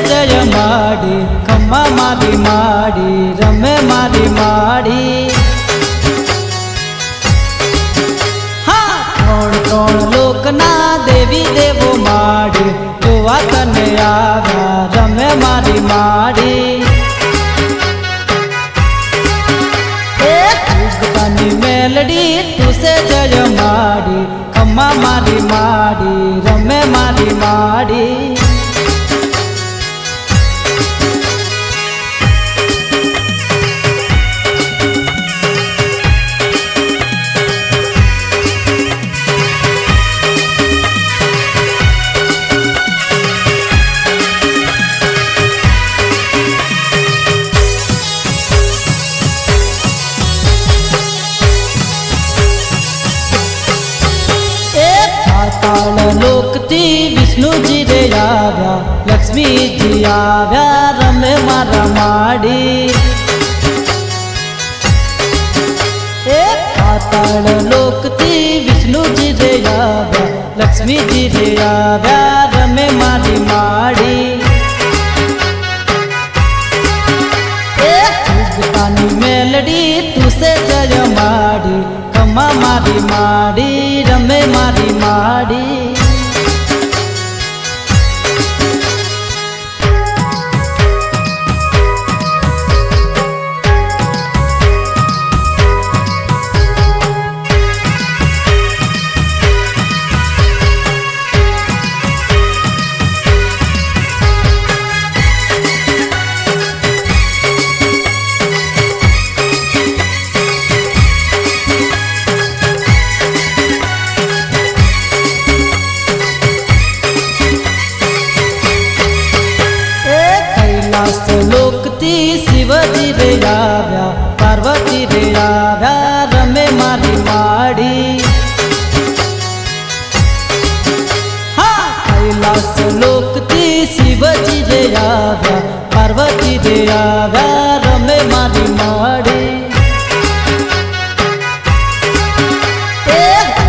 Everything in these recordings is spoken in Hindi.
ಜಯ ಮಾಡಿ ಕಮ್ಮ ಮಾರಿ ಮಾಡಿ ರಮೆ ಮಾರಿ ಮಾಡಿ त्रण लोकना देवी देवो माड़ी जोवा कने आव्या रमे मारी माड़ी उगतानी मेलडी तुसे जय माड़ी कम्मा मारी माड़ी रमे मारी माड़ी लोकती विष्णु जी रे आव्या लक्ष्मी जी आव्या रमे मारा माड़ी पाताल लोकती विष्णु जी रे आव्या लक्ष्मी जी रे आव्या रमे मारी माड़ी उगतानी मेलडी तुसे जय माड़ी कम्मा मारी माड़ी रमे मारी माड़ी लोकती शिवजी रे आव्या पार्वती रे आव्या रमे मारी माड़ी कैलास लोकती शिवजी रे आव्या पार्वती रे आव्या रमे मारी माड़ी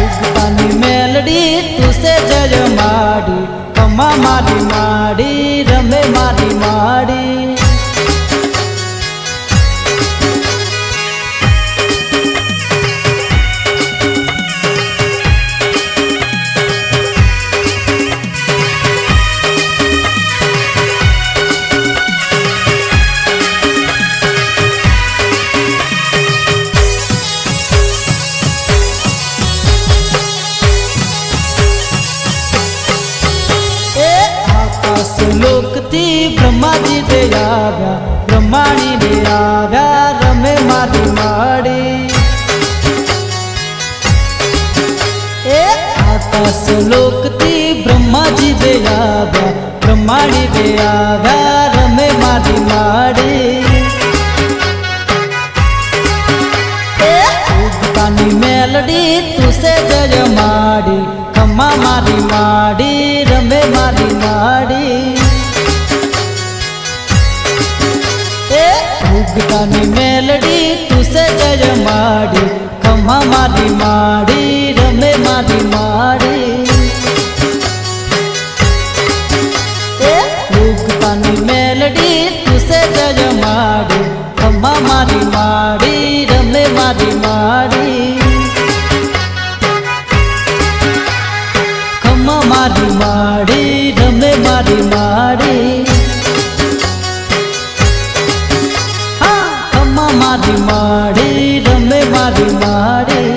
उगतानी मेलडी तुसे जय माड़ी कम्मा मारी माड़ी रमे मारी माड़ी लोकती ब्रह्मा जी रे आव्या ब्रह्माणी रे आव्या रमे मारी माड़ी आकाश लोकती ब्रह्मा जी रे आव्या ब्रह्माणी रे आव्या रमे मारी माड़ी उगतानी मेलडी तुसे जय माड़ी कम्मा मारी माड़ी रमे मारी माड़ी उगतानी मेलडी तुसे जय माड़ी कम्मा मारी माड़ी रमे मारी माड़ी उगतानी मेलडी तुसे जय माड़ी कम्मा मारी माड़ी रमे मारी माड़ी कम्मा मारी माड़ी रमे मारी माड़ी मारी माड़ी रमे मारी माड़ी।